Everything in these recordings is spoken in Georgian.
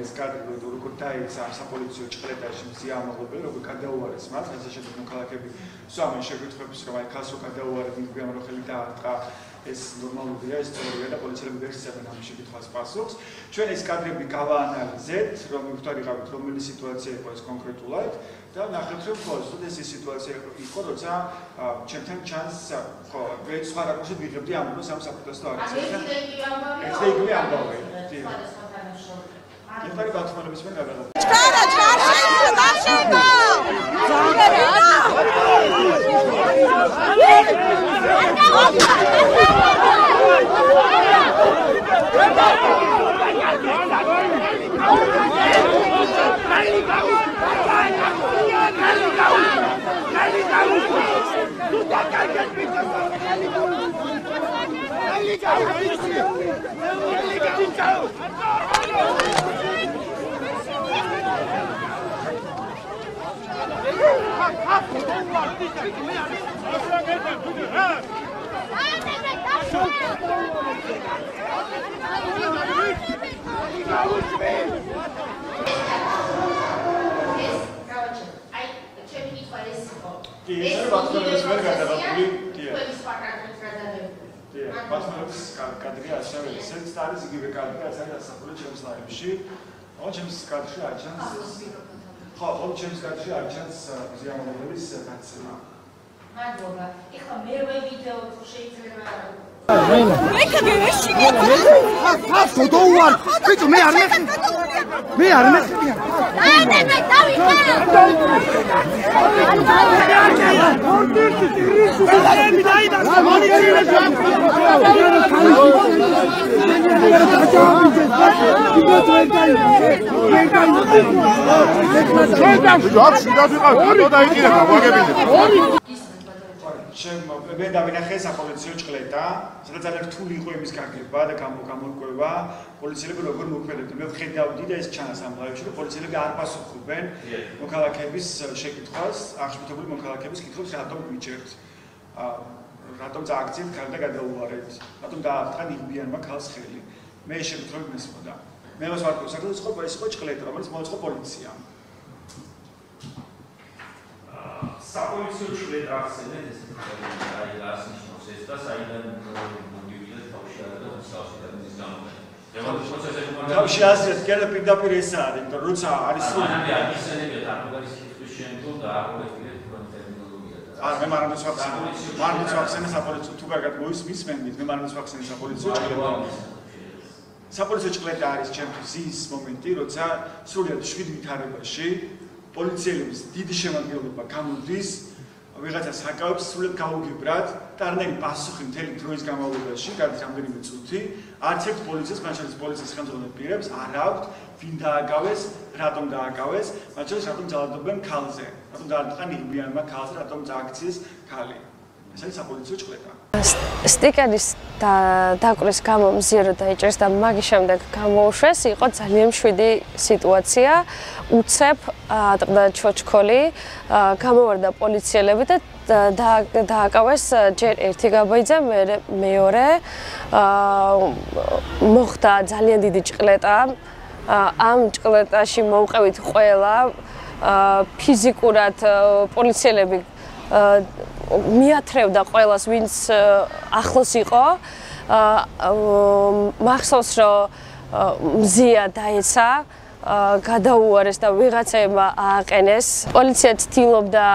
ეს კადრი როგორ დაიცა საპოლიციო ჭყლეტაში მზიამაღლებელი როგორ გადაუარეს მას რასაც შეგვიძლია მოქალაქეები სვამენ შეკითხვებს რომ აი ხასო გადაუარეთ მიგგვიან რომ ხელი დაარტყა ეს ნორმალურია ეს სწორია და პოლიციელები ვერ იცავენ ამ შეკითხვას პასუხს ჩვენ ეს კადრები გავაანალიზეთ რომ მივხვდარიყავით რომელი სიტუაცია იყო ეს კონკრეტულად და ნახეთ რომ ხო ეს სიტუაცია იყო როცა ჩემთან ჩანს ხო ვეც სხვა რაკურსით ვიღებდი ამბავს ამ საპროტესტო აქციასთან ეს იგივე ამბავი ეხლა ბათუმების მე გადაგა ჩქარა დაშენდა კადრია ასევე ისეთ არის იგივე კადრია ასევე ასახული ჩემს ლაივში. ხო, ჩემს კადრში არ ჩანს. ხო, ჩემს კადრში არ ჩანს ზიამაღლების გაცემა. მადლობა. ეხლა მერვე ვიდეო შეიძლება მე დავინახე საპოლიციო ჭყლეტა, სადაც ძალიან რთული იყო იმის გაგება და გამორკვევა, პოლიციელები როგორ მოქმედებდნენ. მე ვხედავდი და ეს ჩანს ამ ლაივში, რომ პოლიციელები არ პასუხობენ მოქალაქეების შეკითხვას, აღშფოთებული მოქალაქეების კითხვებს, რატომ გვიჭერთ, რატომ წააქციეთ ხარ და გადაუარეთ, რატომ დაარტყა ნიღბიანმა ქალს ხელი. მე ეს შეკითხვები მესმოდა. მე მას ვარკვევ, საერთოდ ეს იყო ჭყლეტა, რომელიც მოაწყო პოლიციამ. საპოლიციო ჭყლეტა ახსენეთ ეს აი რას ნიშნავს ეს და საიდან მოდივიდნენ თავში და მსგავსი ტერმინის გამოყენება. თავში ასეთ კიდე პირდაპირ ეს არის, იმიტომ რომ როცა არის სული ისენებია თარგმნის კითხვის შემდგომ და აკურებდნენ თქვენ ტერმინოლოგია და არა მე მარნიც ვახსენე საპოლიციო თუ კარგად მისმენდით მე მარნიც ვახსენე საპოლიციო ჭყლეტა. საპოლიციო ჭყლეტა არის ჩემთვის ის მომენტი, როცა სრულად 7 ვითარებაში პოლიციელების დიდი შემადგენლობა გამოდის ვიღაცას აკავებს სრულად გაუგებრად და არანაირი პასუხი მთელი დროის განმავლობაში, გადის რამდენიმე წუთი, არც ერთ პოლიციას, მათ შორის პოლიციის ხელმძღვანელ პირებს არ აქვთ ვინ დააკავეს, რატომ დააკავეს, მათ შორის რატომ ძალადობენ ქალზე, რატომ დაარტყა ნიღბიანმა ქალზე, რატომ წააქციეს ქალი. ეს არის საპოლიციო ჭყლეტა. სტიკერის დაკვრის გამო მზიარო დაიჭერს და მაგის შემდეგ გამოუშვეს, იყო ძალიან მშვიდი სიტუაცია. უცებ ატყდა ჩოჩქოლი, გამოვარდა პოლიციელები და დააკავეს ჯერ ერთი გაბაიძე, მეორე მოხდა ძალიან დიდი ჭყლეტა. ამ ჭყლეტაში მოვყევით ყველა ფიზიკურად პოლიციელები მიათრევდა ყველას, ვინც ახლოს იყო. მახსოვს, რომ მზია დაეცა, გადაუარეს და ვიღაცებმა ააყენეს. პოლიცია ცდილობდა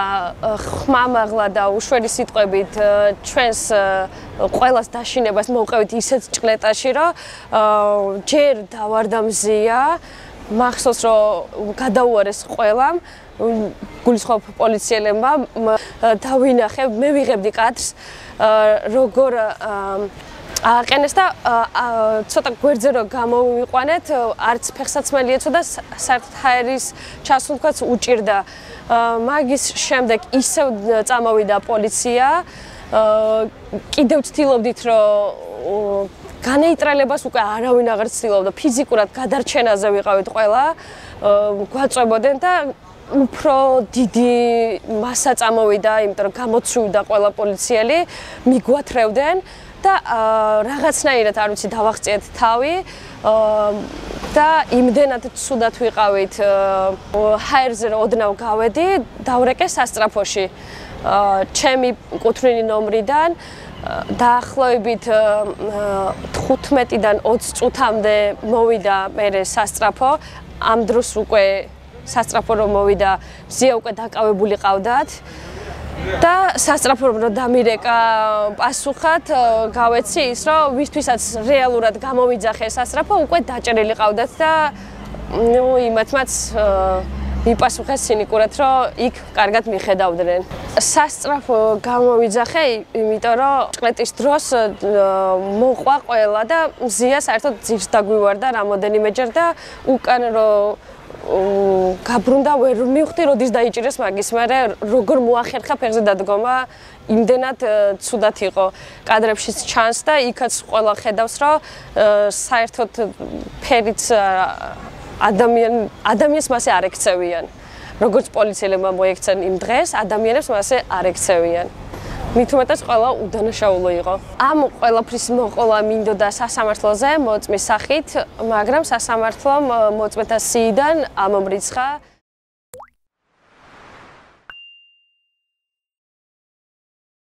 ხმამაღლა და უშვერი სიტყვებით ჩვენს ყველას დაშინებას მოვყევით ისეთ ჭყლეტაში, რომ ჯერ დავარდა მზია, მახსოვს, რომ გადაუარეს ყველამ. გულისხმობ პოლიციელებმა დავინახე, მე ვიღებდი კადრს, როგორ ააყენეს და ცოტა გვერდზე რომ გამოვიყვანეთ, არც ფეხსაცმელი ეცოდა, საერთოდ ჰაერის ჩასუნთქვაც უჭირდა. მაგის შემდეგ ისევ წამოვიდა პოლიცია, კიდევ ცდილობდით, რომ განეიტრალებას უკვე არავინ აღარ ცდილობდა, ფიზიკურად გადარჩენაზე ვიყავით ყველა, გვაწვებოდნენ და უფრო დიდი მასა წამოვიდა, იმიტომ რომ გამოცვივდა ყველა პოლიციელი, მიგვათრევდნენ და რაღაცნაირად არ ვიცი დავაღწიეთ თავი და იმდენად ცუდად ვიყავით ჰაერზე ოდნავ გავედი დავრეკე სასწრაფოში ჩემი კუთვნილი ნომრიდან დაახლოებით 15-დან 20 წუთამდე მოვიდა მე სასწრაფო ამ დროს უკვე სასწრაფო რომ მოვიდა მზია უკვე დაკავებული ყავდათ და სასწრაფო რომ დამირეკა პასუხად გავეცი ის რომ ვისთვისაც რეალურად გამოვიძახე სასწრაფო უკვე დაჭერილი ყავდათ და იმათმაც მიპასუხეს ცინიკურად რომ იქ კარგად მიხედავდნენ სასწრაფო გამოვიძახე იმიტომ რომ ჭყლეტის დროს მოყვა ყველა და მზია საერთოდ ძირს დაგვივარდა რამოდენიმეჯერ და უკან რომ გაბრუნდა ვერ მივხვდი როდის დაიჭირეს მაგის, მაგრამ როგორ მოახერხა ფეხზე დადგომა, იმდენად ცუდად იყო კადრებშიც ჩანს და იქაც ყველა ხედავს, რომ საერთოდ ფერიც ადამიანს მასე არ ექცევიან. როგორც პოლიციელებმა მოექცენ იმ დღეს, ადამიანებს მასე არ ექცევიან. მით უმეტეს ყველა უდანაშაულო იყო. ამ ყველაფრის მოყოლა მინდოდა სასამართლოზე მოწმის სახით, მაგრამ სასამართლომ მოწმეთა სიიდან ამომრიცხა